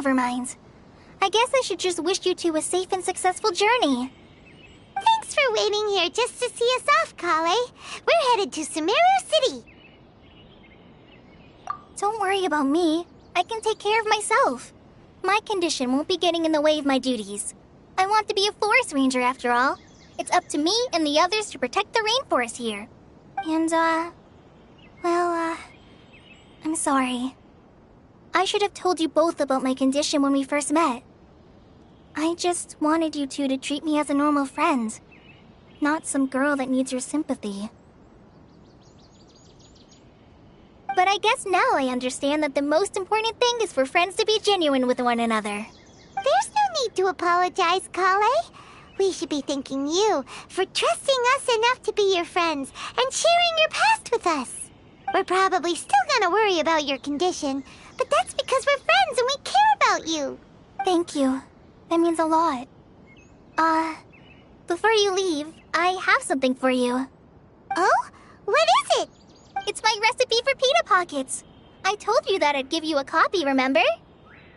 never mind. I guess I should just wish you two a safe and successful journey. Thanks for waiting here just to see us off, Kale. We're headed to Sumeru City. Don't worry about me. I can take care of myself. My condition won't be getting in the way of my duties. I want to be a forest ranger after all. It's up to me and the others to protect the rainforest here. And, I'm sorry. I should have told you both about my condition when we first met. I just wanted you two to treat me as a normal friend, not some girl that needs your sympathy. But I guess now I understand that the most important thing is for friends to be genuine with one another. There's no need to apologize, Kale. We should be thanking you for trusting us enough to be your friends and sharing your past with us. We're probably still gonna worry about your condition, but that's because we're friends and we care about you. Thank you. That means a lot. Before you leave, I have something for you. Oh? What is it? It's my recipe for pita pockets. I told you that I'd give you a copy, remember?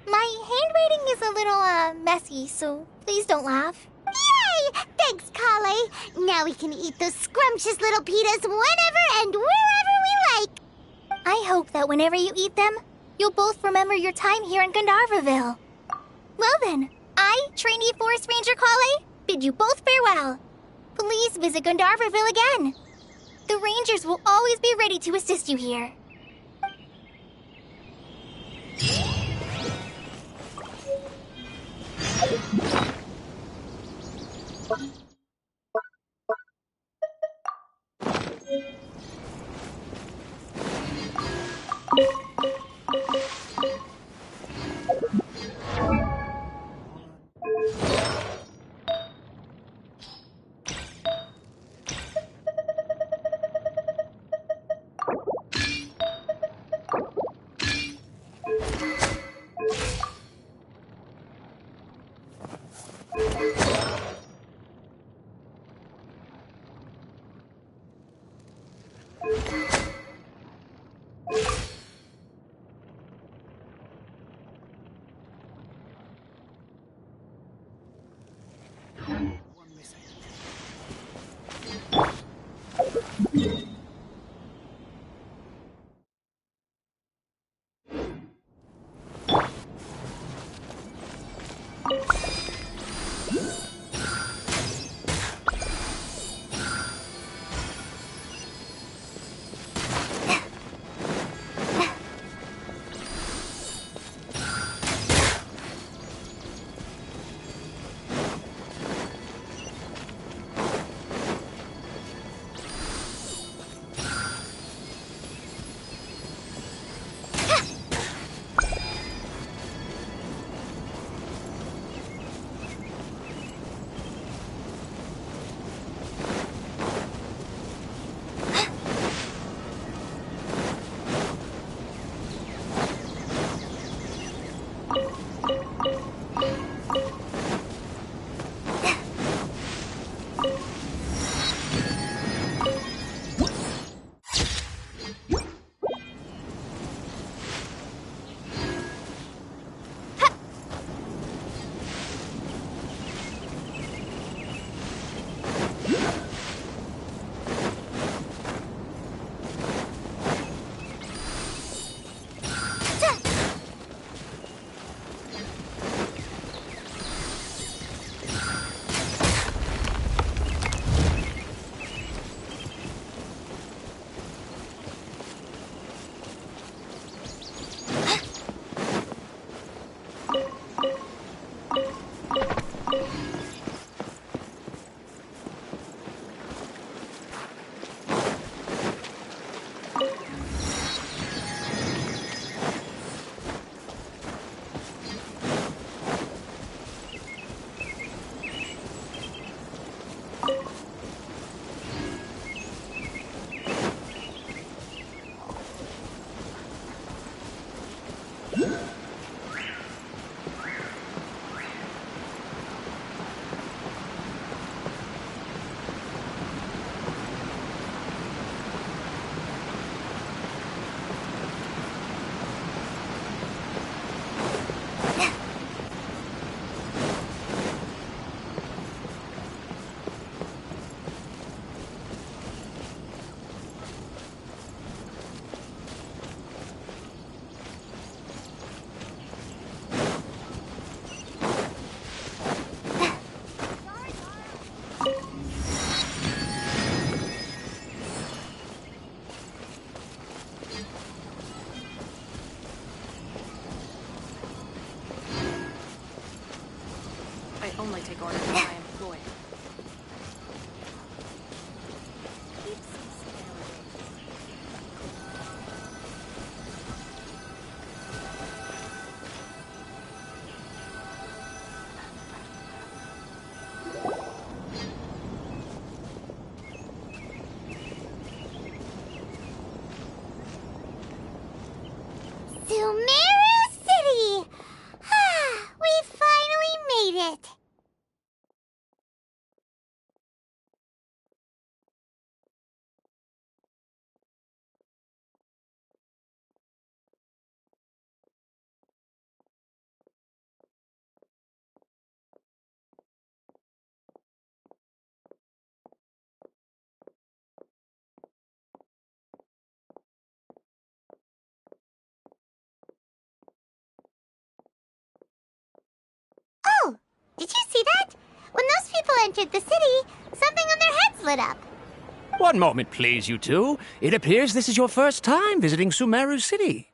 My handwriting is a little, messy, so please don't laugh. Yay! Thanks, Kale. Now we can eat those scrumptious little pitas whenever and wherever we like. I hope that whenever you eat them, you'll both remember your time here in Gandharvaville. Well then, I, trainee Forest Ranger Kale, bid you both farewell. Please visit Gandharvaville again. The Rangers will always be ready to assist you here. entered the city, something on their heads lit up. One moment, please, you two. It appears this is your first time visiting Sumeru City.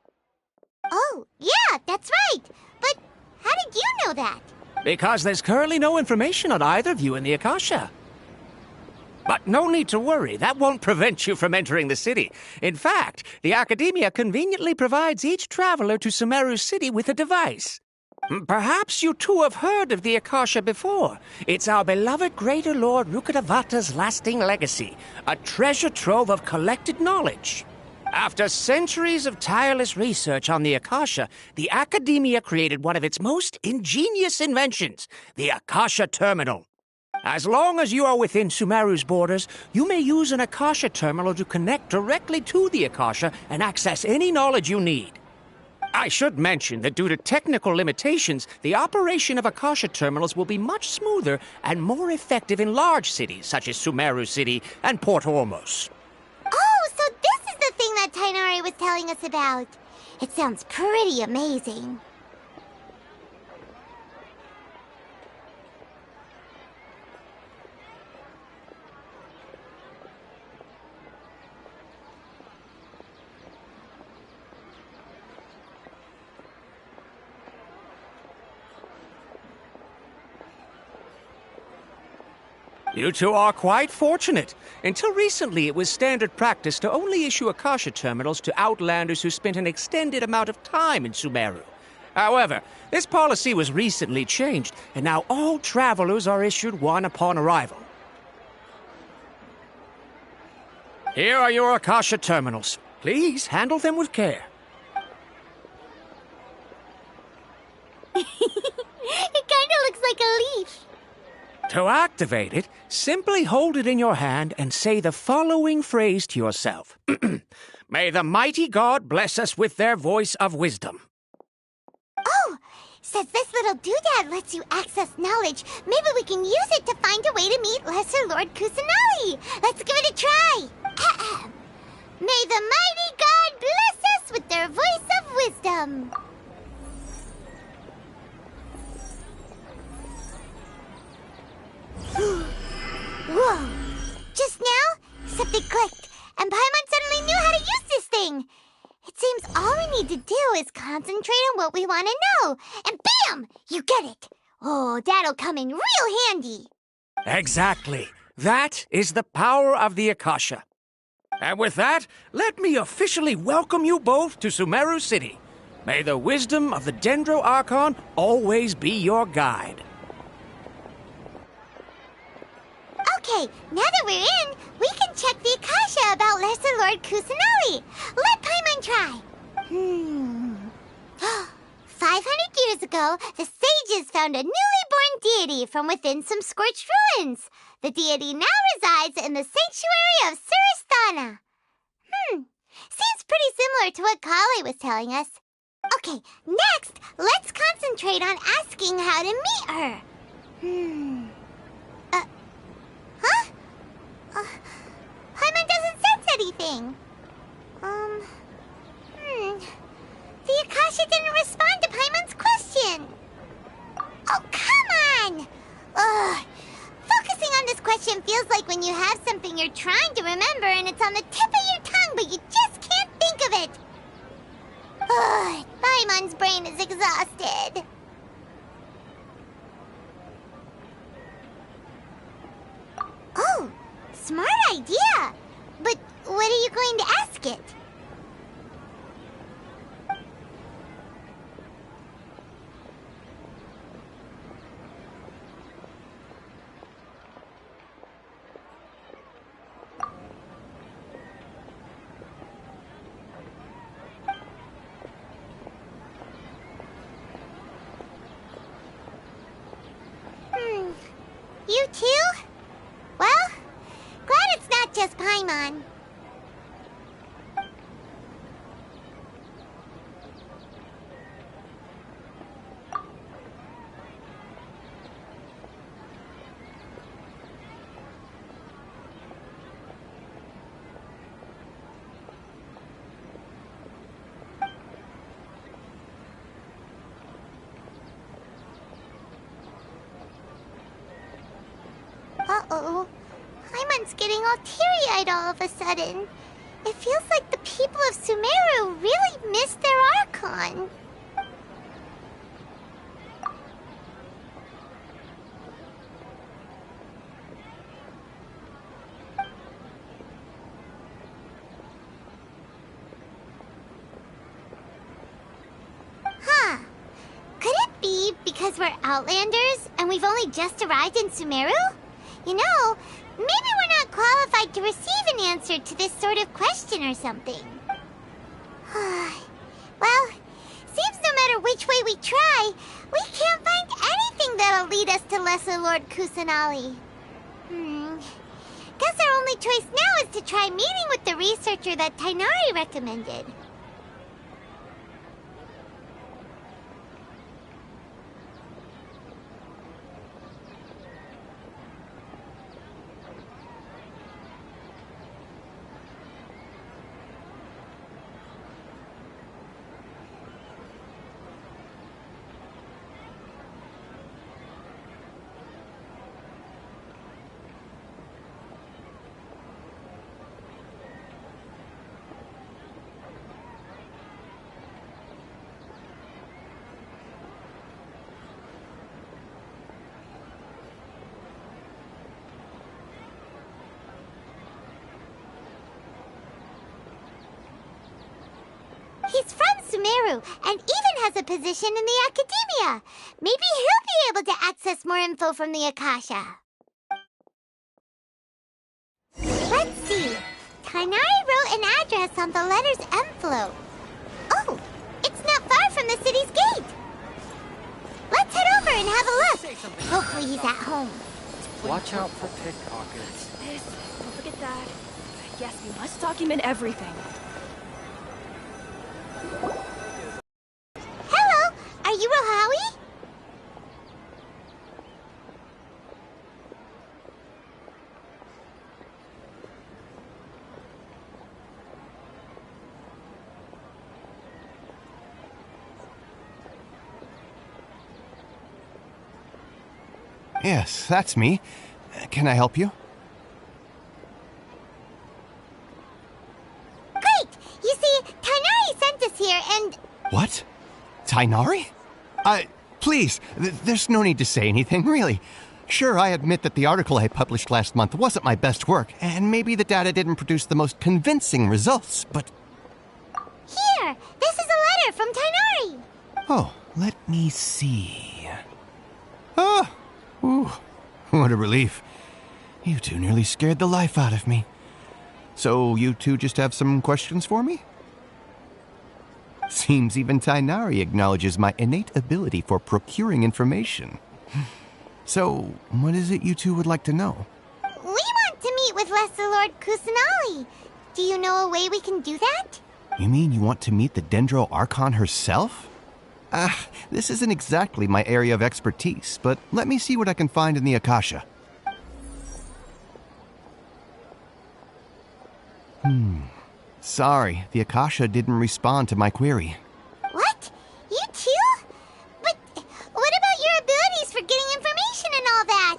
Oh, yeah, that's right. But how did you know that? Because there's currently no information on either of you in the Akasha. But no need to worry, that won't prevent you from entering the city. In fact, the Academia conveniently provides each traveler to Sumeru City with a device. Perhaps you two have heard of the Akasha before. It's our beloved Greater Lord Rukkhadevata's lasting legacy, a treasure trove of collected knowledge. After centuries of tireless research on the Akasha, the Academia created one of its most ingenious inventions, the Akasha Terminal. As long as you are within Sumeru's borders, you may use an Akasha terminal to connect directly to the Akasha and access any knowledge you need. I should mention that due to technical limitations, the operation of Akasha terminals will be much smoother and more effective in large cities such as Sumeru City and Port Ormos. Oh, so this is the thing that Tainari was telling us about. It sounds pretty amazing. You two are quite fortunate. Until recently, it was standard practice to only issue Akasha terminals to outlanders who spent an extended amount of time in Sumeru. However, this policy was recently changed, and now all travelers are issued one upon arrival. Here are your Akasha terminals. Please handle them with care. It kind of looks like a leash. To activate it, simply hold it in your hand and say the following phrase to yourself. May the mighty God bless us with their voice of wisdom. Oh, says this little doodad lets you access knowledge. Maybe we can use it to find a way to meet Lesser Lord Kusanali. Let's give it a try. May the mighty God bless us with their voice of wisdom. Whoa! Just now, something clicked, and Paimon suddenly knew how to use this thing. It seems all we need to do is concentrate on what we want to know, and bam! You get it. Oh, that'll come in real handy. Exactly. That is the power of the Akasha. And with that, let me officially welcome you both to Sumeru City. May the wisdom of the Dendro Archon always be your guide. Okay, now that we're in, we can check the Akasha about Lesser Lord Kusanali. Let Paimon try. 500 years ago, the sages found a newly born deity from within some scorched ruins. The deity now resides in the sanctuary of Surasthana. Seems pretty similar to what Kale was telling us. Okay, next, let's concentrate on asking how to meet her. Paimon doesn't sense anything. The Akasha didn't respond to Paimon's question. Oh, come on! Ugh. Focusing on this question feels like when you have something you're trying to remember and it's on the tip of your tongue, but you just can't think of it. Ugh, Paimon's brain is exhausted. Oh, smart idea. But what are you going to ask it? You too? Well, glad it's not just Paimon. Uh-oh. Paimon's getting all teary-eyed all of a sudden. It feels like the people of Sumeru really missed their Archon. Huh. Could it be because we're Outlanders and we've only just arrived in Sumeru? You know, maybe we're not qualified to receive an answer to this sort of question or something. Well, seems no matter which way we try, we can't find anything that'll lead us to Lesser Lord Kusanali. Guess our only choice now is to try meeting with the researcher that Tainari recommended. He's from Sumeru, and even has a position in the Academia. Maybe he'll be able to access more info from the Akasha. Let's see. Tainari wrote an address on the letter's envelope. Oh, it's not far from the city's gate. Let's head over and have a look. Hopefully he's at home. Watch out for pickpockets. This, don't forget that. Yes, we must document everything. Hello, are you Rohawi? Yes, that's me. Can I help you? Great! You see, Tainari sent us here and... What? Tainari? Please, there's no need to say anything, really. Sure, I admit that the article I published last month wasn't my best work, and maybe the data didn't produce the most convincing results, but... Here! This is a letter from Tainari! Oh, let me see... Oh! Ooh, what a relief. You two nearly scared the life out of me. So you two just have some questions for me? Seems even Tainari acknowledges my innate ability for procuring information. So, what is it you two would like to know? We want to meet with Lesser Lord Kusanali. Do you know a way we can do that? You mean you want to meet the Dendro Archon herself? This isn't exactly my area of expertise, but let me see what I can find in the Akasha. Sorry, the Akasha didn't respond to my query. What? You too? But what about your abilities for getting information and all that?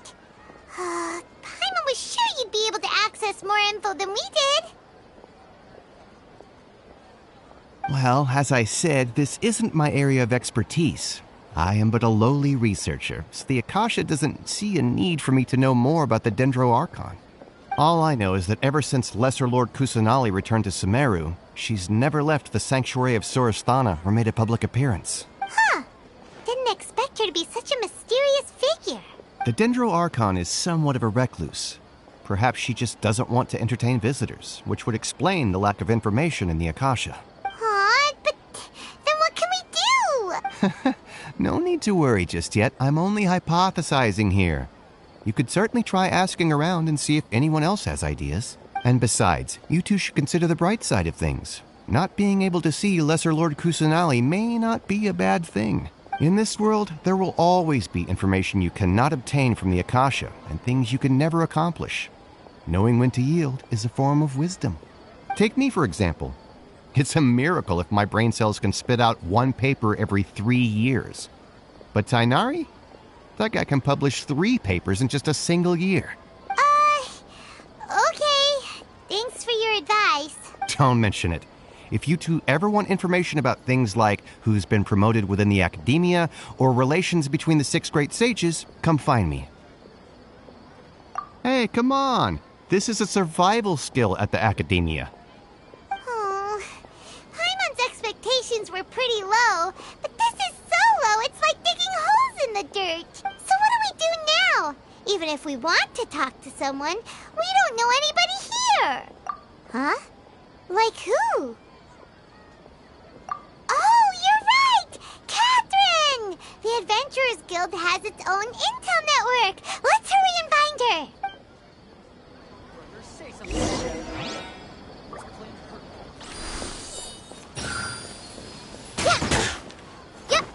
Paimon was sure you'd be able to access more info than we did. Well, as I said, this isn't my area of expertise. I am but a lowly researcher, so the Akasha doesn't see a need for me to know more about the Dendro Archon. All I know is that ever since Lesser Lord Kusanali returned to Sumeru, she's never left the Sanctuary of Sorasthana or made a public appearance. Huh. Didn't expect her to be such a mysterious figure. The Dendro Archon is somewhat of a recluse. Perhaps she just doesn't want to entertain visitors, which would explain the lack of information in the Akasha. But then what can we do? No need to worry just yet. I'm only hypothesizing here. You could certainly try asking around and see if anyone else has ideas. And besides, you two should consider the bright side of things. Not being able to see Lesser Lord Kusanali may not be a bad thing. In this world, there will always be information you cannot obtain from the Akasha and things you can never accomplish. Knowing when to yield is a form of wisdom. Take me, for example. It's a miracle if my brain cells can spit out one paper every 3 years. But Tainari? That guy can publish 3 papers in just a single year. your advice. Don't mention it. If you two ever want information about things like who's been promoted within the academia or relations between the 6 great sages, come find me. Hey, come on. This is a survival skill at the academia. Oh, Paimon's expectations were pretty low, but this is so low it's like digging holes in the dirt. So what do we do now? Even if we want to talk to someone, we don't know anybody here. Huh? Like who? Oh, you're right! Catherine! The Adventurers Guild has its own intel network. Let's hurry and find her. Say something. Yep.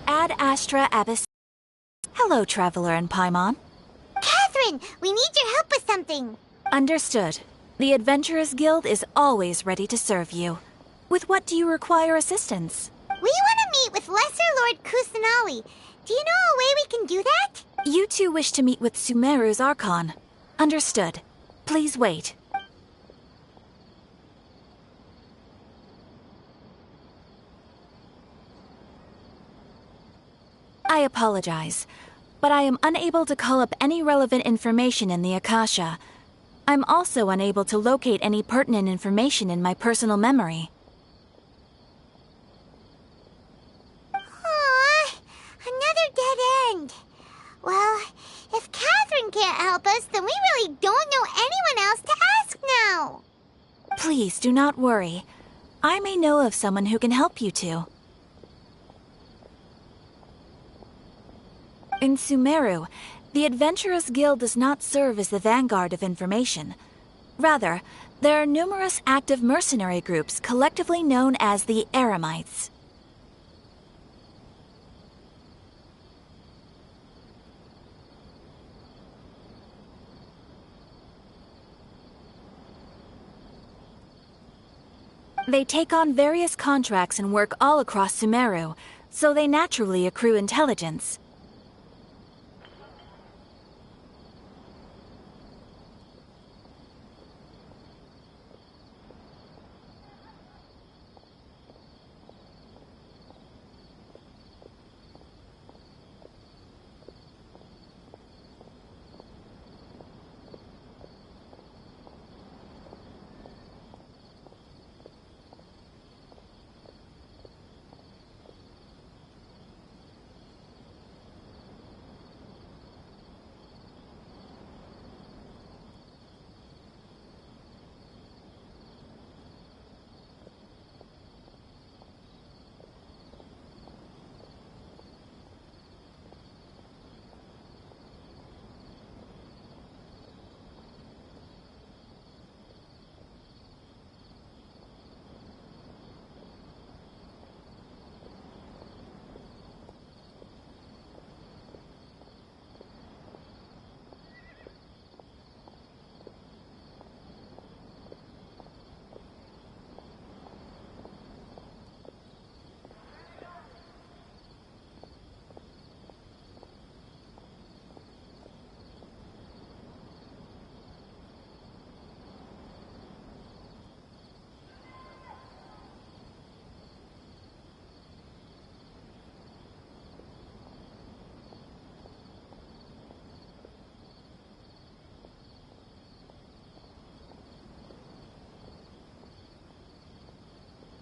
Ad Astra Abyss. Hello, Traveler and Paimon. Catherine, we need your help with something. Understood. The Adventurers Guild is always ready to serve you. With what do you require assistance? We want to meet with Lesser Lord Kusanali. Do you know a way we can do that? You two wish to meet with Sumeru's Archon. Understood. Please wait. I apologize, but I am unable to call up any relevant information in the Akasha. I'm also unable to locate any pertinent information in my personal memory. Aww, another dead end. Well, if Catherine can't help us, then we really don't know anyone else to ask now. Please do not worry. I may know of someone who can help you two. In Sumeru, the Adventurers Guild does not serve as the vanguard of information. Rather, there are numerous active mercenary groups collectively known as the Eremites. They take on various contracts and work all across Sumeru, so they naturally accrue intelligence.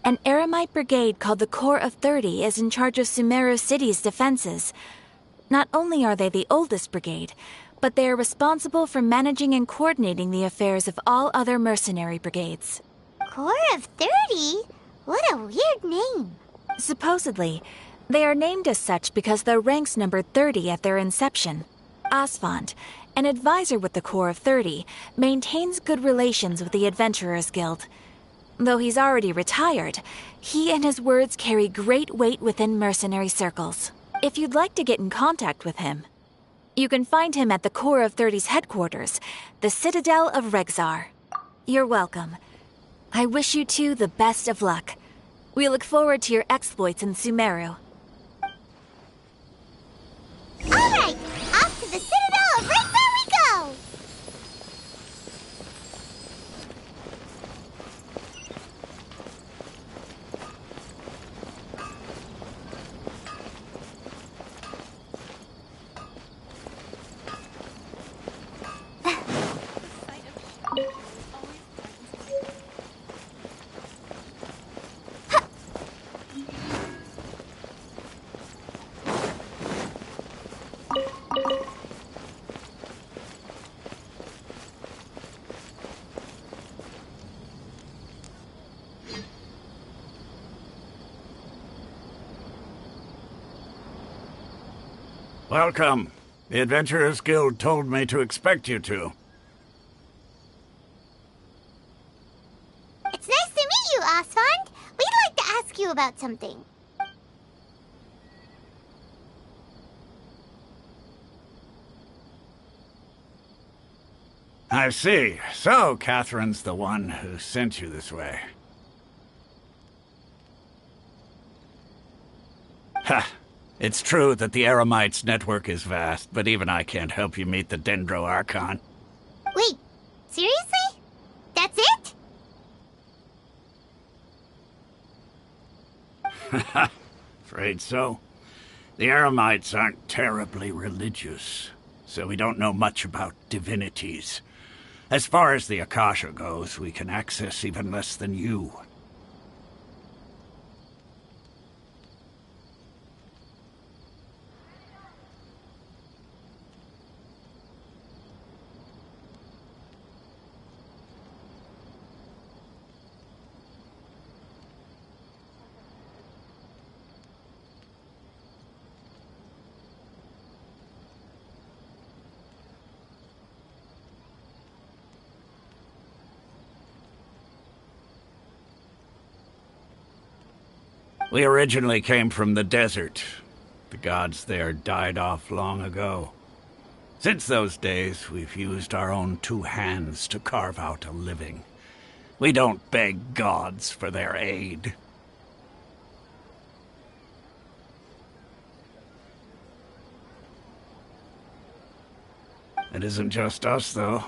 An Eremite brigade called the Corps of 30 is in charge of Sumeru City's defenses. Not only are they the oldest brigade, but they are responsible for managing and coordinating the affairs of all other mercenary brigades. Corps of 30? What a weird name. Supposedly, they are named as such because their ranks numbered 30 at their inception. Asfand, an advisor with the Corps of 30, maintains good relations with the Adventurers Guild. Though he's already retired, he and his words carry great weight within mercenary circles. If you'd like to get in contact with him, you can find him at the Corps of 30's headquarters, the Citadel of Rexar. You're welcome. I wish you two the best of luck. We look forward to your exploits in Sumeru. Alright, off to the Citadel of Rexar we go! Welcome. The Adventurers Guild told me to expect you two. It's nice to meet you, Asfand. We'd like to ask you about something. I see. So, Catherine's the one who sent you this way. Ha! It's true that the Eremites' network is vast, but even I can't help you meet the Dendro Archon. Wait, seriously? That's it? Afraid so. The Eremites aren't terribly religious, so we don't know much about divinities. As far as the Akasha goes, we can access even less than you. We originally came from the desert. The gods there died off long ago. Since those days, we've used our own two hands to carve out a living. We don't beg gods for their aid. It isn't just us, though.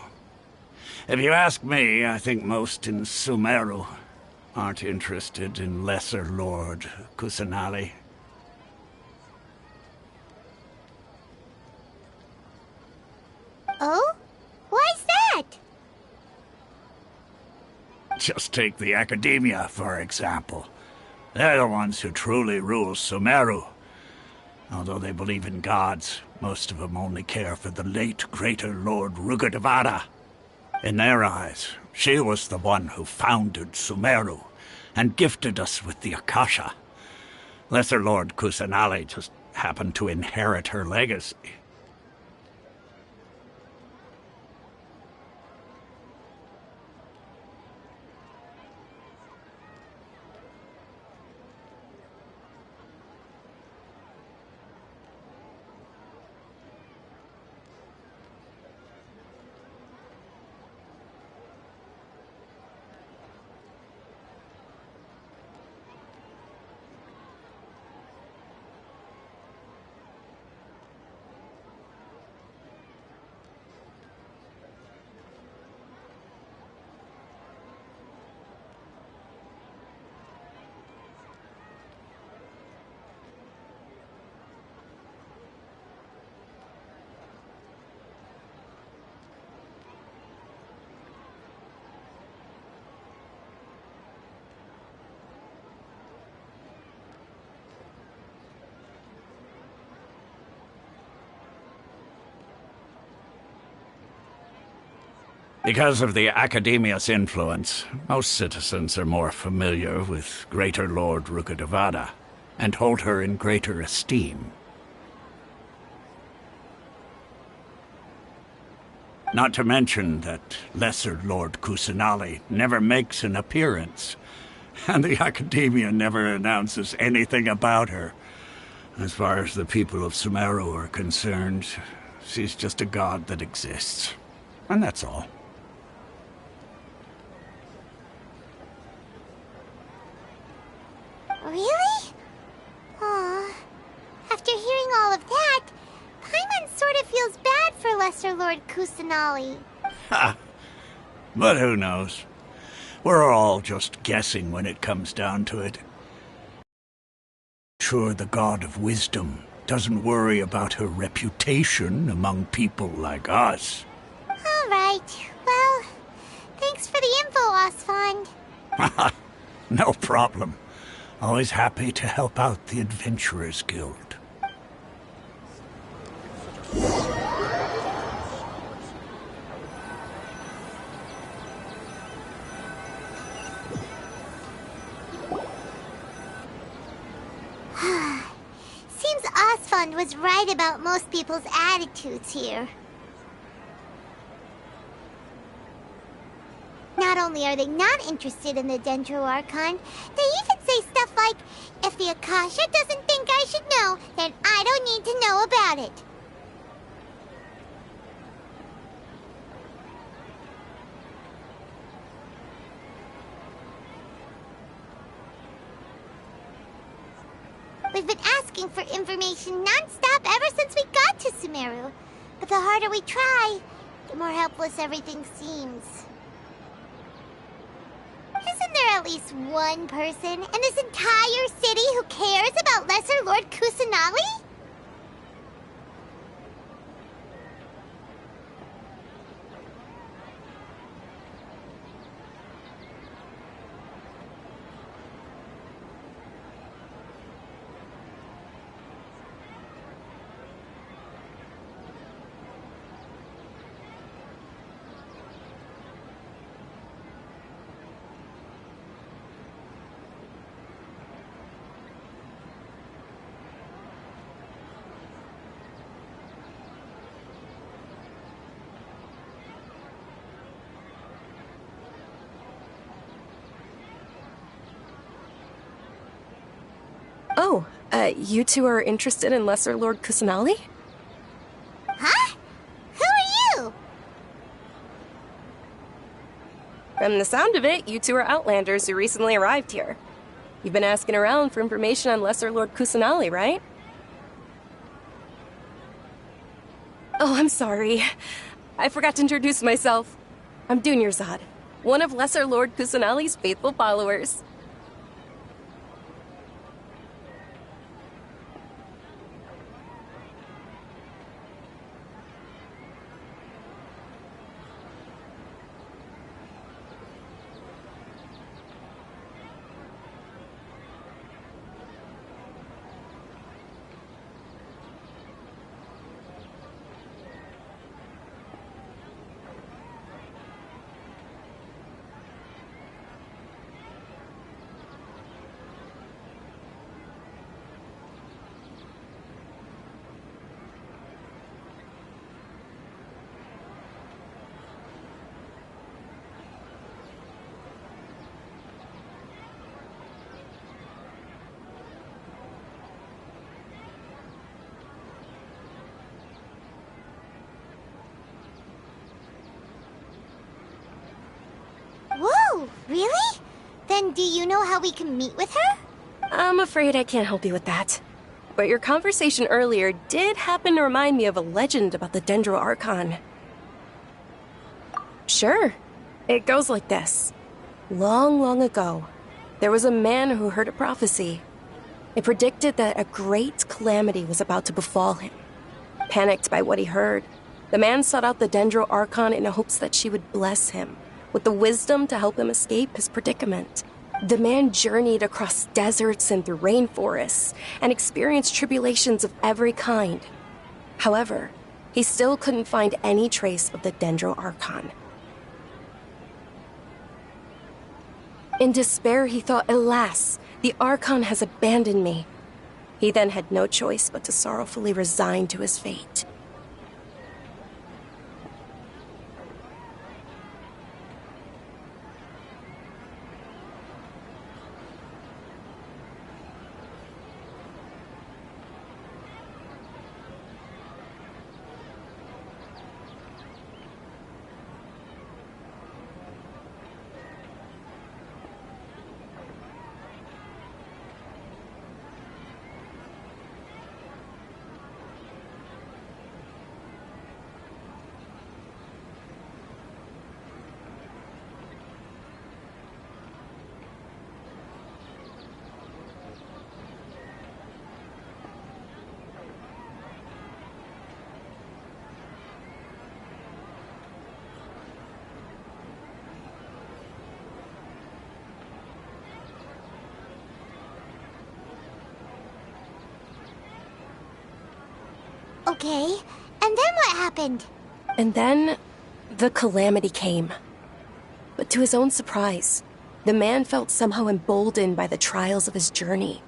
If you ask me, I think most in Sumeru aren't interested in Lesser Lord Kusanali. Oh? Why's that? Just take the Academia, for example. They're the ones who truly rule Sumeru. Although they believe in gods, most of them only care for the late Greater Lord Rugadavara. In their eyes, she was the one who founded Sumeru and gifted us with the Akasha. Lesser Lord Kusanali just happened to inherit her legacy. Because of the Academia's influence, most citizens are more familiar with Greater Lord Rukkhadevada and hold her in greater esteem. Not to mention that Lesser Lord Kusanali never makes an appearance, and the Academia never announces anything about her. As far as the people of Sumeru are concerned, she's just a god that exists. And that's all. Really? Aw. After hearing all of that, Paimon sort of feels bad for Lesser Lord Kusanali. Ha! But who knows? We're all just guessing when it comes down to it. Sure, the God of Wisdom doesn't worry about her reputation among people like us. All right. Well, thanks for the info, Osfond. No problem. Always happy to help out the Adventurers Guild. Seems Osfond was right about most people's attitudes here. Not only are they not interested in the Dendro Archon, they even say stuff like, if the Akasha doesn't think I should know, then I don't need to know about it. We've been asking for information non-stop ever since we got to Sumeru. But the harder we try, the more helpless everything seems. Isn't there at least one person in this entire city who cares about Lesser Lord Kusanali? Oh, you two are interested in Lesser Lord Kusanali? Huh? Who are you? From the sound of it, you two are Outlanders who recently arrived here. You've been asking around for information on Lesser Lord Kusanali, right? Oh, I'm sorry. I forgot to introduce myself. I'm Dunyarzad, one of Lesser Lord Kusanali's faithful followers. Whoa, really? Then do you know how we can meet with her? I'm afraid I can't help you with that. But your conversation earlier did happen to remind me of a legend about the Dendro Archon. Sure. It goes like this. Long, long ago, there was a man who heard a prophecy. It predicted that a great calamity was about to befall him. Panicked by what he heard, the man sought out the Dendro Archon in hopes that she would bless him with the wisdom to help him escape his predicament. The man journeyed across deserts and through rainforests and experienced tribulations of every kind. However, he still couldn't find any trace of the Dendro Archon. In despair, he thought, alas, the Archon has abandoned me. He then had no choice but to sorrowfully resign to his fate. Okay, and then what happened? And then, the calamity came. But to his own surprise, the man felt somehow emboldened by the trials of his journey.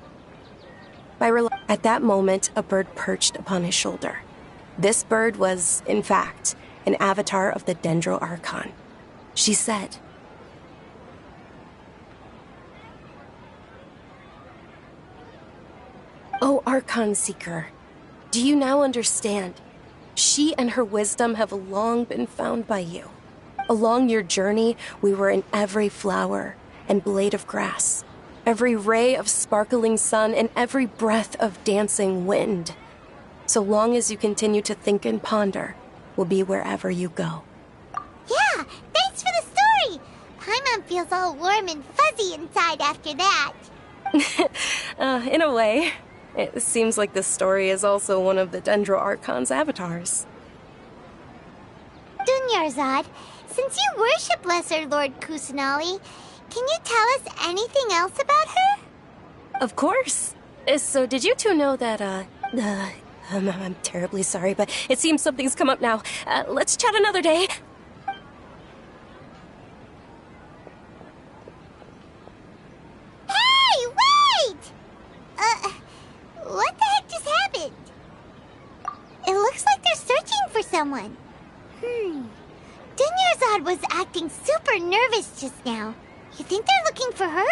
At that moment, a bird perched upon his shoulder. This bird was, in fact, an avatar of the Dendro Archon. She said, "O Archon Seeker, do you now understand? She and her wisdom have long been found by you. Along your journey, we were in every flower and blade of grass, every ray of sparkling sun, and every breath of dancing wind. So long as you continue to think and ponder, we'll be wherever you go." Yeah, thanks for the story! Paimon feels all warm and fuzzy inside after that. In a way. It seems like this story is also one of the Dendro Archon's avatars. Dunyarzad, since you worship Lesser Lord Kusanali, can you tell us anything else about her? Of course. So did you two know that, I'm terribly sorry, but it seems something's come up now. Let's chat another day. Hey, wait! What the heck just happened? It looks like they're searching for someone. Dunyarzad was acting super nervous just now. You think they're looking for her?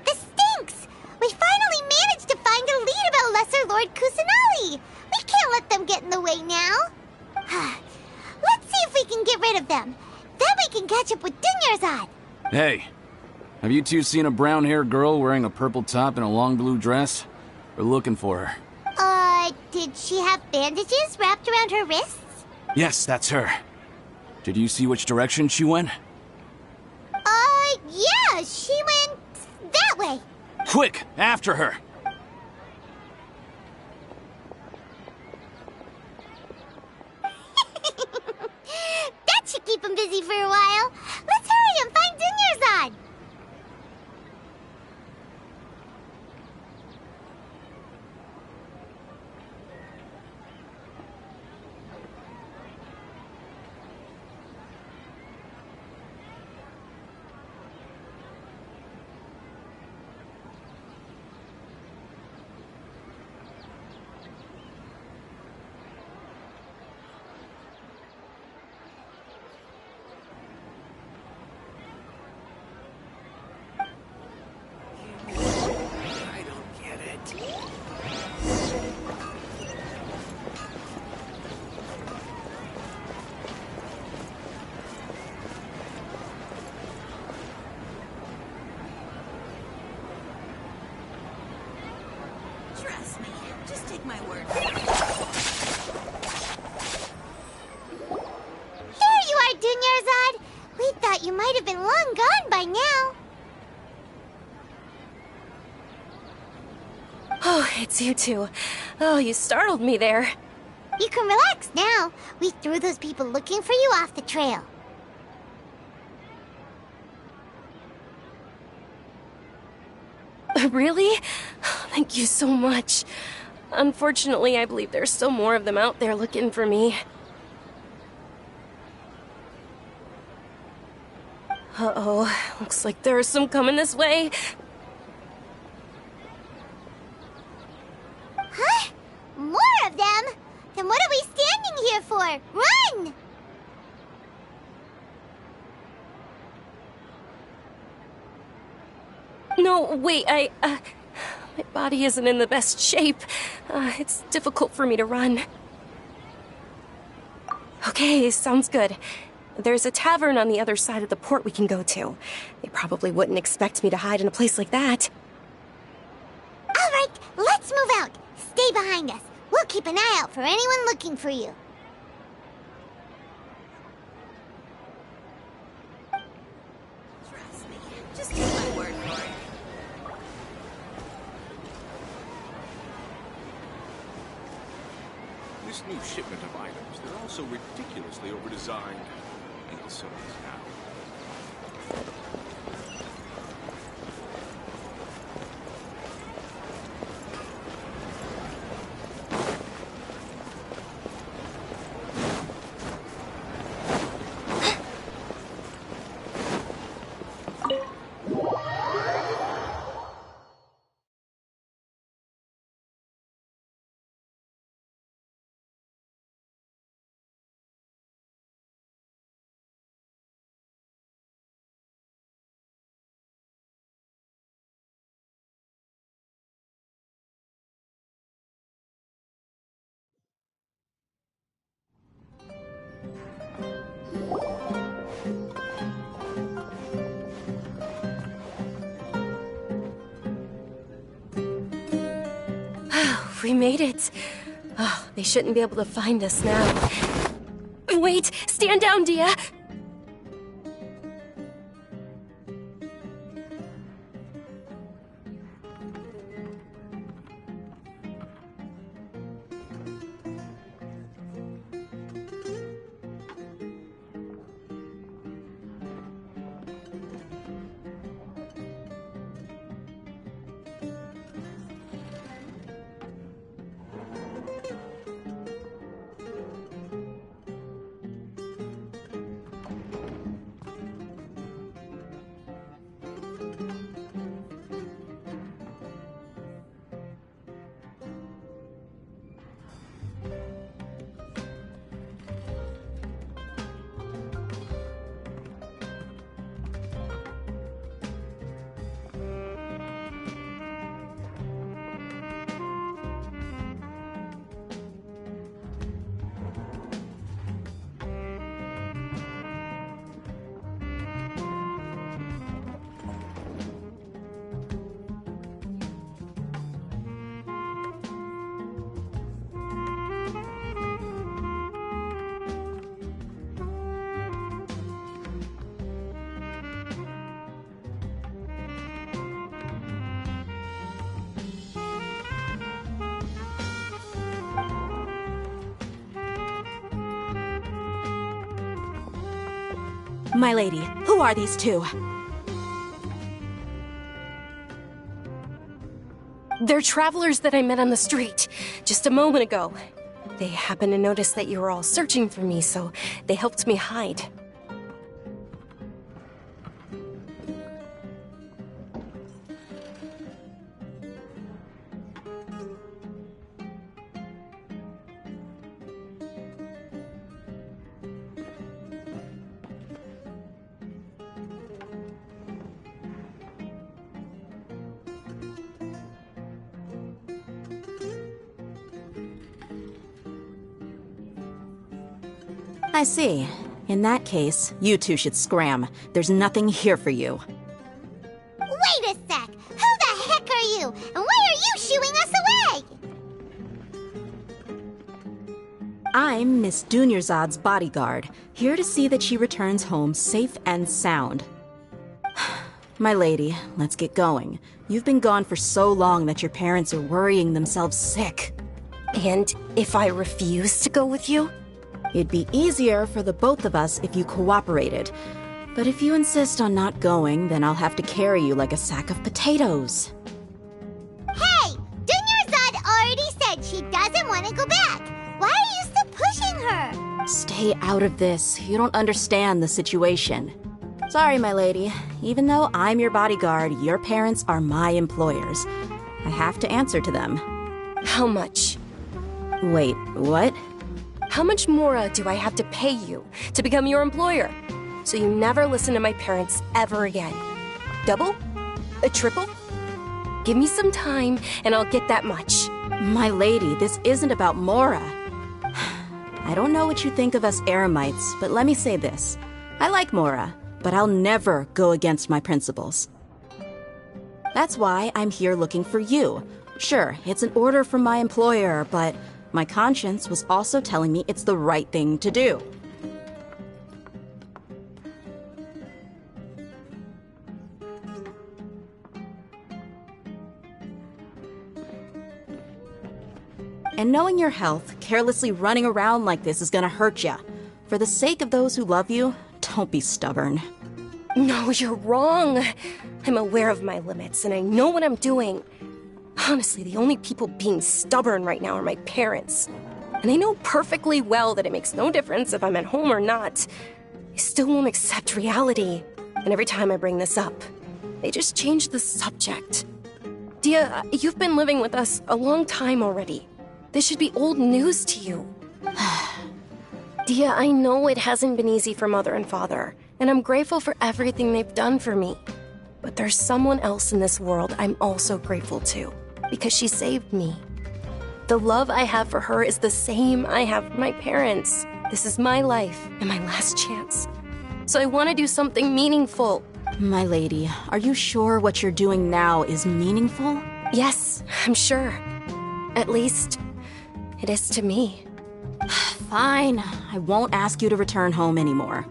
This stinks! We finally managed to find a lead about Lesser Lord Kusanali! We can't let them get in the way now. Let's see if we can get rid of them. Then we can catch up with Dunyarzad. Hey, have you two seen a brown-haired girl wearing a purple top and a long blue dress? We're looking for her. Did she have bandages wrapped around her wrists? Yes, that's her. Did you see which direction she went? Yeah, she went that way. Quick, after her! That should keep him busy for a while. Let's hurry and find Dunyarzad. Trust me. Just take my word. There you are, Dunyarzad. We thought you might have been long gone by now. Oh, it's you two. Oh, you startled me there. You can relax now. We threw those people looking for you off the trail. Really? Thank you so much. Unfortunately, I believe there's still more of them out there looking for me. Uh-oh, looks like there's some coming this way. Huh? More of them? Then what are we standing here for? Run! No, wait, my body isn't in the best shape. It's difficult for me to run. Okay, sounds good. There's a tavern on the other side of the port we can go to. They probably wouldn't expect me to hide in a place like that. All right, let's move out. Stay behind us. We'll keep an eye out for anyone looking for you. Trust me. Just take my word for it. This new shipment of items, they're also ridiculously over-designed. And so is now. We made it. Oh, they shouldn't be able to find us now. Wait, stand down, Dia. My lady, who are these two? They're travelers that I met on the street just a moment ago. They happened to notice that you were all searching for me, so they helped me hide. I see. In that case, you two should scram. There's nothing here for you. Wait a sec! Who the heck are you? And why are you shooing us away? I'm Miss Dunyarzad's bodyguard, here to see that she returns home safe and sound. My lady, let's get going. You've been gone for so long that your parents are worrying themselves sick. And if I refuse to go with you? It'd be easier for the both of us if you cooperated. But if you insist on not going, then I'll have to carry you like a sack of potatoes. stay out of this. You don't understand the situation. Sorry, my lady. Even though I'm your bodyguard, your parents are my employers. I have to answer to them. How much? Wait, what? How much more do I have to pay you to become your employer? So you never listen to my parents ever again. Double? A triple? Give me some time and I'll get that much. My lady, this isn't about Mora. I don't know what you think of us Eremites, but let me say this. I like Mora, but I'll never go against my principles. That's why I'm here looking for you. Sure, it's an order from my employer, but my conscience was also telling me it's the right thing to do. And knowing your health, carelessly running around like this is gonna hurt ya. For the sake of those who love you, don't be stubborn. No, you're wrong. I'm aware of my limits and I know what I'm doing. Honestly, the only people being stubborn right now are my parents. And they know perfectly well that it makes no difference if I'm at home or not. They still won't accept reality. And every time I bring this up, they just change the subject. Dia, you've been living with us a long time already. This should be old news to you. Dia, I know it hasn't been easy for Mother and Father, and I'm grateful for everything they've done for me. But there's someone else in this world I'm also grateful to, because she saved me. The love I have for her is the same I have for my parents. This is my life and my last chance. So I want to do something meaningful. My lady, are you sure what you're doing now is meaningful? Yes, I'm sure. At least, it is to me. Fine, I won't ask you to return home anymore.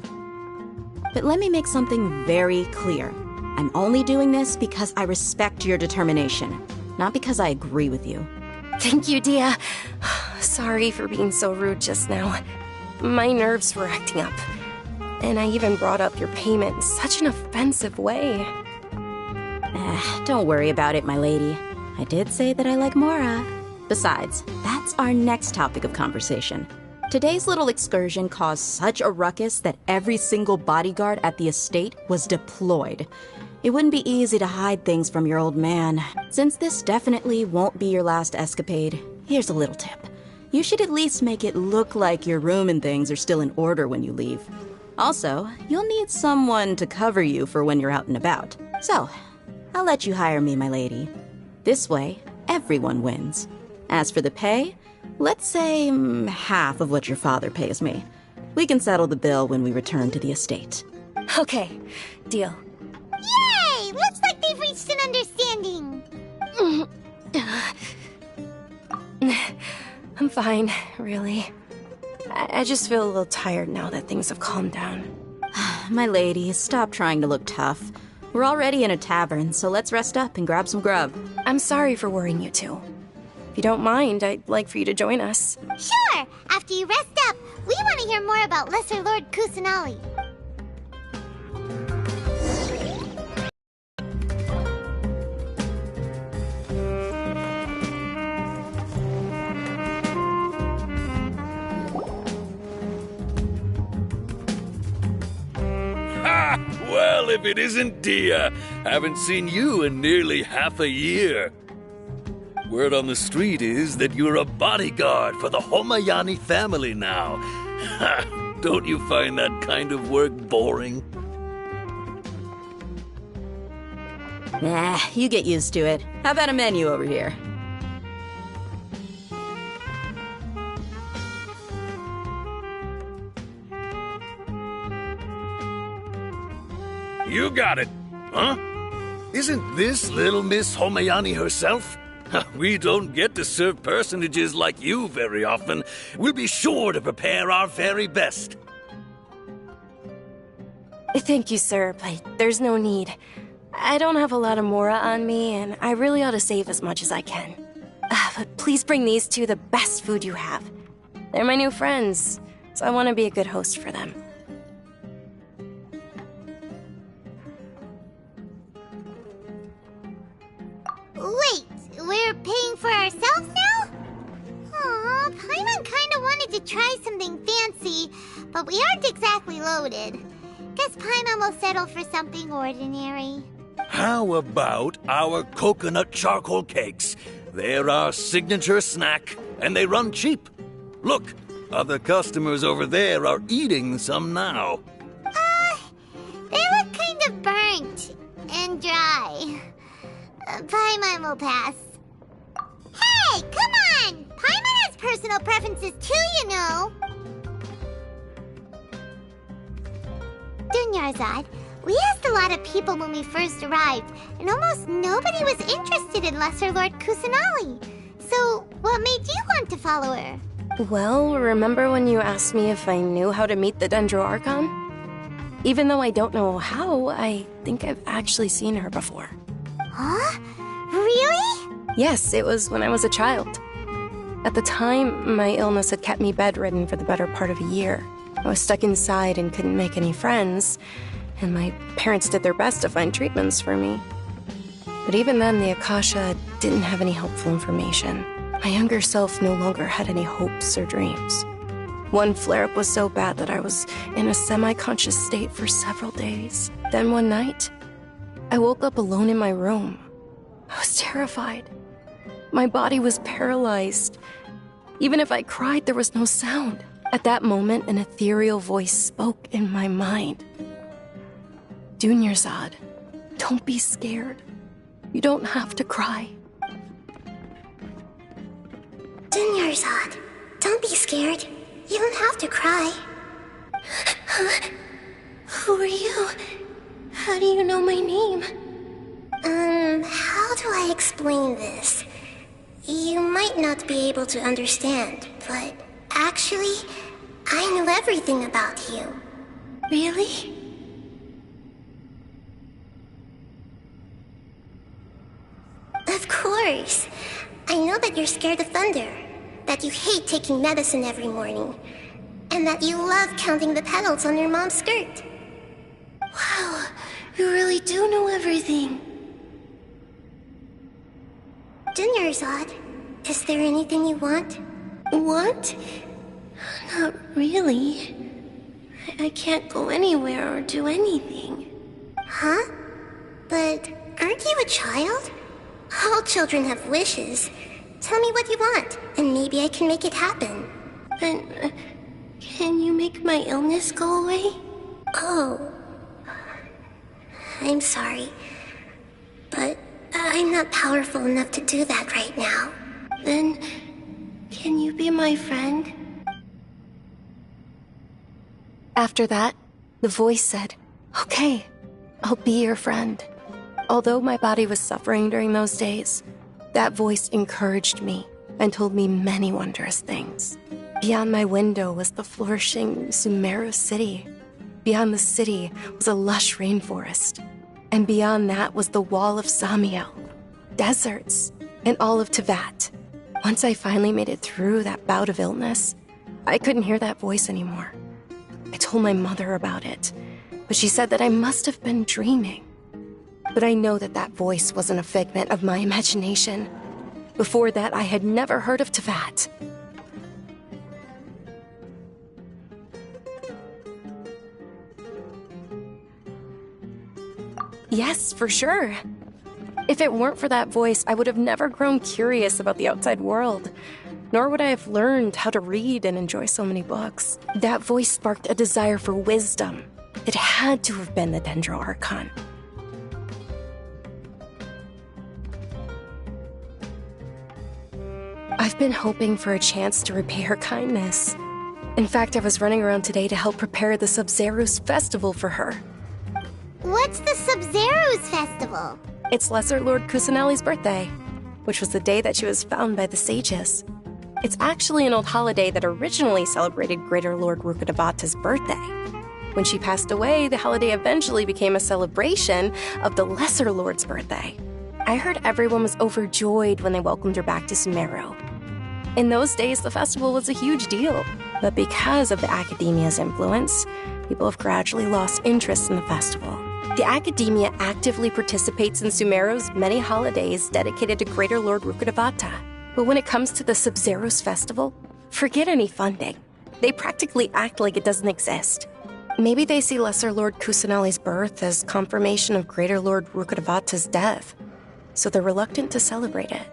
But let me make something very clear. I'm only doing this because I respect your determination, not because I agree with you. Thank you, Dia. Sorry for being so rude just now. My nerves were acting up. And I even brought up your payment in such an offensive way. Don't worry about it, my lady. I did say that I like Mora. Besides, that's our next topic of conversation. Today's little excursion caused such a ruckus that every single bodyguard at the estate was deployed. It wouldn't be easy to hide things from your old man. Since this definitely won't be your last escapade, here's a little tip. You should at least make it look like your room and things are still in order when you leave. Also, you'll need someone to cover you for when you're out and about. So, I'll let you hire me, my lady. This way, everyone wins. As for the pay, let's say half of what your father pays me. We can settle the bill when we return to the estate. Okay, deal. Yay! Looks like they've reached an understanding. I'm fine, really. I just feel a little tired now that things have calmed down. My lady, stop trying to look tough. We're already in a tavern, so let's rest up and grab some grub. I'm sorry for worrying you two. If you don't mind, I'd like for you to join us. Sure! After you rest up, we want to hear more about Lesser Lord Kusanali. Ha! Well, if it isn't Dia, haven't seen you in nearly half a year. Word on the street is that you're a bodyguard for the Homayani family now. Ha! Don't you find that kind of work boring? Nah, you get used to it. How about a menu over here? You got it, huh? Isn't this little Miss Homayani herself? We don't get to serve personages like you very often. We'll be sure to prepare our very best. Thank you, sir, but there's no need. I don't have a lot of Mora on me, and I really ought to save as much as I can. But please bring these two the best food you have. They're my new friends, so I want to be a good host for them. Wait, we're paying for ourselves now? Aw, Paimon kinda wanted to try something fancy, but we aren't exactly loaded. Guess Paimon will settle for something ordinary. How about our coconut charcoal cakes? They're our signature snack, and they run cheap. Look, other customers over there are eating some now. They look kind of burnt and dry. Paimon will pass. Hey, come on! Paimon has personal preferences too, you know. Dunyarzad, we asked a lot of people when we first arrived, and almost nobody was interested in Lesser Lord Kusanali. So, what made you want to follow her? Well, remember when you asked me if I knew how to meet the Dendro Archon? Even though I don't know how, I think I've actually seen her before. Huh? Really? Yes, it was when I was a child. At the time, my illness had kept me bedridden for the better part of a year. I was stuck inside and couldn't make any friends, and my parents did their best to find treatments for me. But even then, the Akasha didn't have any helpful information. My younger self no longer had any hopes or dreams. One flare-up was so bad that I was in a semi-conscious state for several days. Then one night, I woke up alone in my room. I was terrified. My body was paralyzed. Even if I cried, there was no sound. At that moment, an ethereal voice spoke in my mind. Dunyarzad, don't be scared. You don't have to cry. Dunyarzad, don't be scared. You don't have to cry. Who are you? How do you know my name? How do I explain this? You might not be able to understand, but actually, I know everything about you. Really? Of course. I know that you're scared of thunder, that you hate taking medicine every morning, and that you love counting the petals on your mom's skirt. Wow, you really do know everything. Dunyarzad, is there anything you want? Want? Not really. I can't go anywhere or do anything. Huh? But aren't you a child? All children have wishes. Tell me what you want, and maybe I can make it happen. Then, can you make my illness go away? Oh. I'm sorry. But I'm not powerful enough to do that right now. Then, can you be my friend? After that, the voice said, "Okay, I'll be your friend." Although my body was suffering during those days, that voice encouraged me and told me many wondrous things. Beyond my window was the flourishing Sumeru city. Beyond the city was a lush rainforest. And beyond that was the wall of Samiel, deserts, and all of Tevat. Once I finally made it through that bout of illness, I couldn't hear that voice anymore. I told my mother about it, but she said that I must have been dreaming. But I know that that voice wasn't a figment of my imagination. Before that, I had never heard of Tevat. Yes, for sure. If it weren't for that voice, I would have never grown curious about the outside world, nor would I have learned how to read and enjoy so many books. That voice sparked a desire for wisdom. It had to have been the Dendro Archon. I've been hoping for a chance to repay her kindness. In fact, I was running around today to help prepare the Sub-Zerus festival for her. What's the Sub-Zerus festival? It's Lesser Lord Kusanali's birthday, which was the day that she was found by the sages. It's actually an old holiday that originally celebrated Greater Lord Rukkhadevata's birthday. When she passed away, the holiday eventually became a celebration of the Lesser Lord's birthday. I heard everyone was overjoyed when they welcomed her back to Sumeru. In those days, the festival was a huge deal, but because of the Academia's influence, people have gradually lost interest in the festival. The Academia actively participates in Sumeru's many holidays dedicated to Greater Lord Rukkhadevata. But when it comes to the Sub-Zerus festival, forget any funding. They practically act like it doesn't exist. Maybe they see Lesser Lord Kusanali's birth as confirmation of Greater Lord Rukkhadevata's death, so they're reluctant to celebrate it.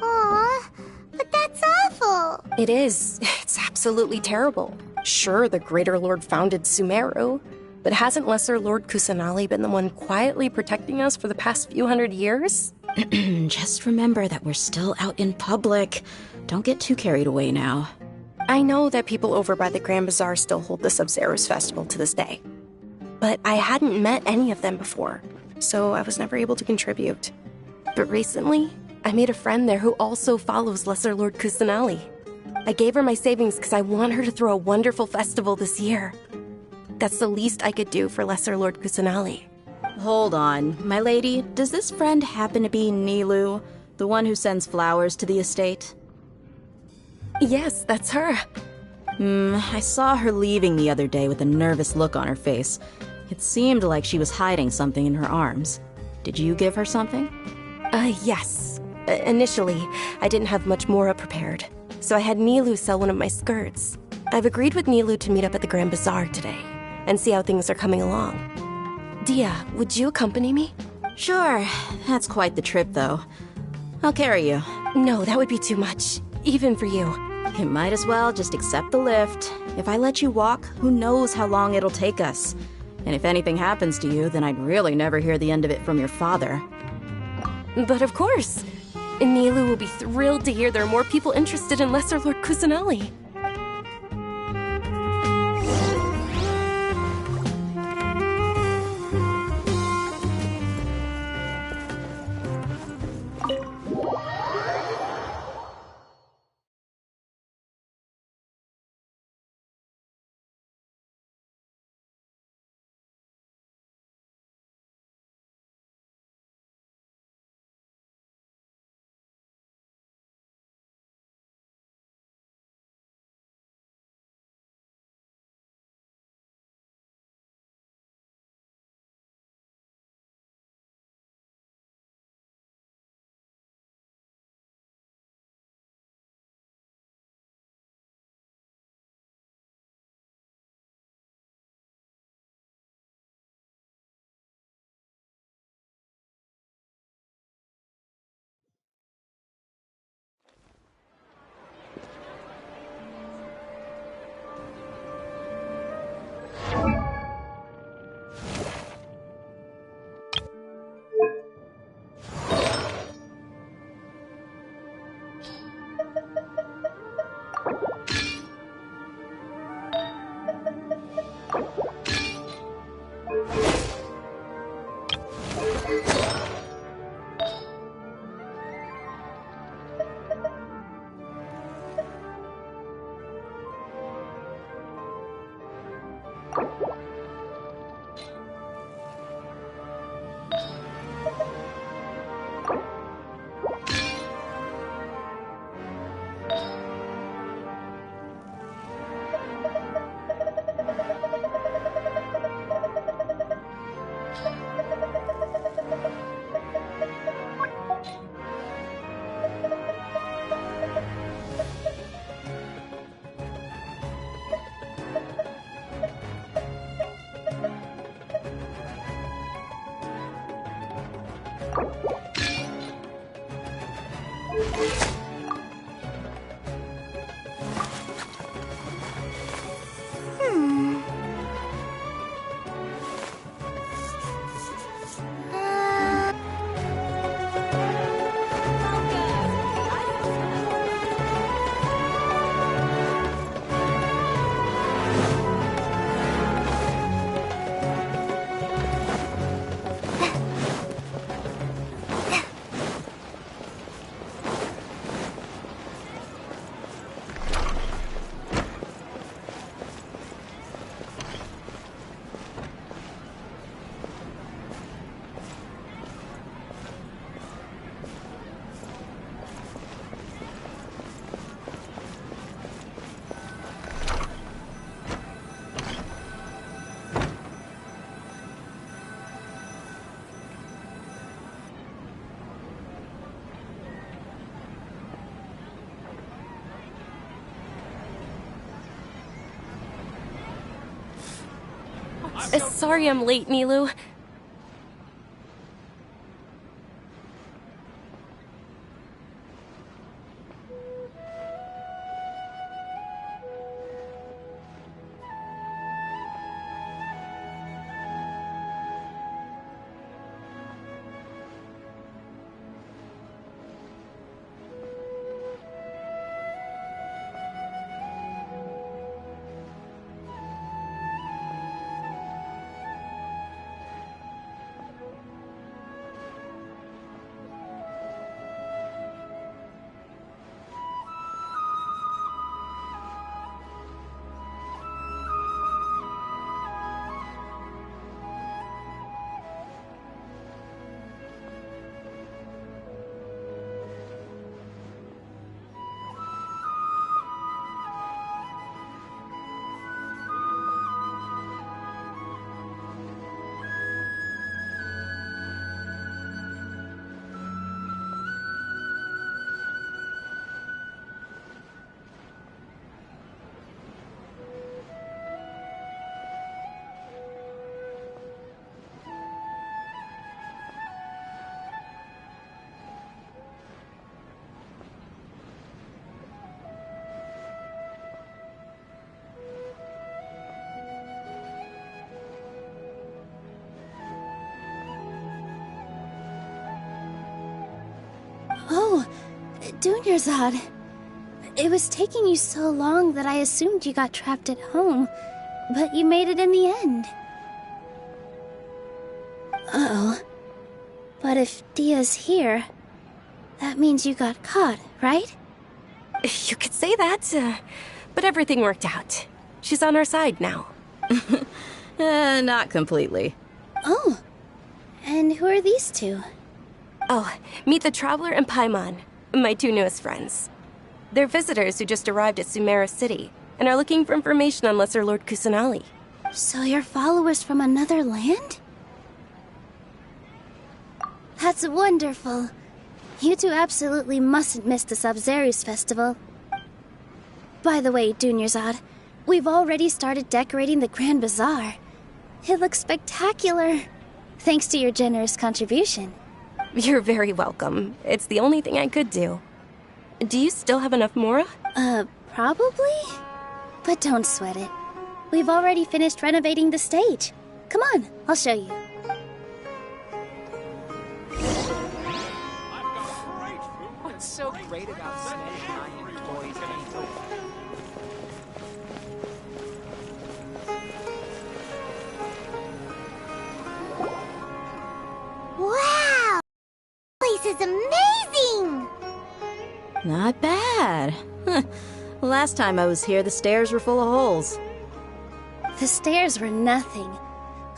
Aw, but that's awful. It is. It's absolutely terrible. Sure, the Greater Lord founded Sumeru, but hasn't Lesser Lord Kusanali been the one quietly protecting us for the past few hundred years? Just remember that we're still out in public. Don't get too carried away now. I know that people over by the Grand Bazaar still hold the Sub-Zero's festival to this day. But I hadn't met any of them before, so I was never able to contribute. But recently, I made a friend there who also follows Lesser Lord Kusanali. I gave her my savings because I want her to throw a wonderful festival this year. That's the least I could do for Lesser Lord Kusanali. Hold on, my lady. Does this friend happen to be Nilu, the one who sends flowers to the estate? Yes, that's her. I saw her leaving the other day with a nervous look on her face. It seemed like she was hiding something in her arms. Did you give her something? Yes. Initially, I didn't have much more prepared, so I had Nilu sell one of my skirts. I've agreed with Nilu to meet up at the Grand Bazaar today, and see how things are coming along. Dia, would you accompany me? Sure. That's quite the trip, though. I'll carry you. No, that would be too much, even for you. You might as well just accept the lift. If I let you walk, who knows how long it'll take us. And if anything happens to you, then I'd really never hear the end of it from your father. But of course. Nilu will be thrilled to hear there are more people interested in Lesser Lord Kusanali. Sorry I'm late, Nilu. Oh, Dunyarzad. It was taking you so long that I assumed you got trapped at home, but you made it in the end. Uh-oh. But if Dia's here, that means you got caught, right? You could say that, but everything worked out. She's on our side now. Not completely. Oh, and who are these two? Oh, meet the Traveler and Paimon, my two newest friends. They're visitors who just arrived at Sumeru City and are looking for information on Lesser Lord Kusanali. So you're followers from another land? That's wonderful. You two absolutely mustn't miss the Sub-Zerus festival. By the way, Dunyarzad, we've already started decorating the Grand Bazaar. It looks spectacular, thanks to your generous contribution. You're very welcome. It's the only thing I could do. Do you still have enough Mora? Probably? But don't sweat it. We've already finished renovating the stage. Come on, I'll show you. What's so great about Snake and toys and toys? Wow! This place is amazing! Not bad. Last time I was here, the stairs were full of holes. The stairs were nothing.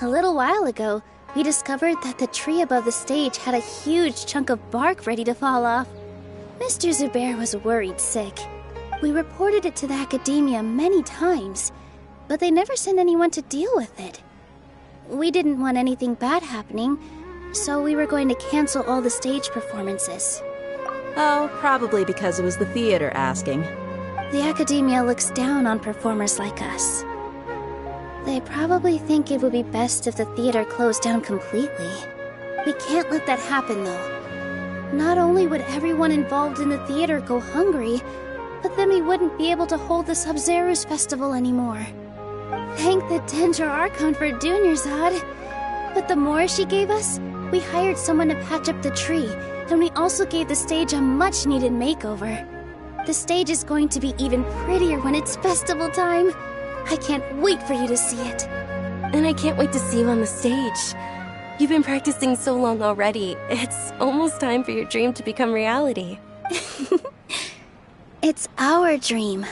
A little while ago, we discovered that the tree above the stage had a huge chunk of bark ready to fall off. Mr. Zubair was worried sick. We reported it to the academia many times, but they never sent anyone to deal with it. We didn't want anything bad happening, so we were going to cancel all the stage performances. Oh, probably because it was the theater asking. The academia looks down on performers like us. They probably think it would be best if the theater closed down completely. We can't let that happen, though. Not only would everyone involved in the theater go hungry, but then we wouldn't be able to hold the Sub-Zerus festival anymore. Thank the Dendra Archon for Dunyarzad. But the more she gave us, we hired someone to patch up the tree, and we also gave the stage a much-needed makeover. The stage is going to be even prettier when it's festival time. I can't wait for you to see it. And I can't wait to see you on the stage. You've been practicing so long already. It's almost time for your dream to become reality. It's our dream.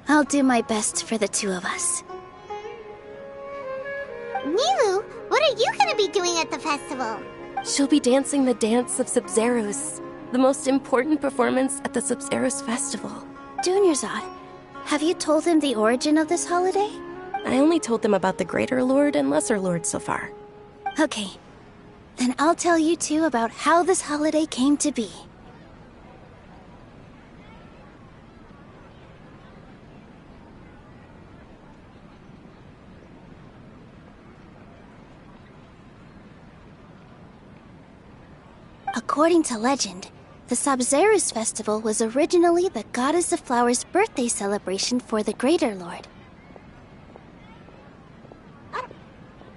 I'll do my best for the two of us. Nilu, what are you gonna be doing at the festival? She'll be dancing the dance of Sub-Zerus, the most important performance at the Sub-Zerus festival. Dunyarzad, have you told them the origin of this holiday? I only told them about the Greater Lord and Lesser Lord so far. Okay, then I'll tell you two about how this holiday came to be. According to legend, the Sabzeruz festival was originally the Goddess of Flowers' birthday celebration for the Greater Lord.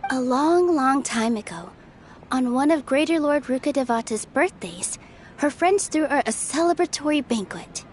A long, long time ago, on one of Greater Lord Rukkhadevata's birthdays, her friends threw her a celebratory banquet.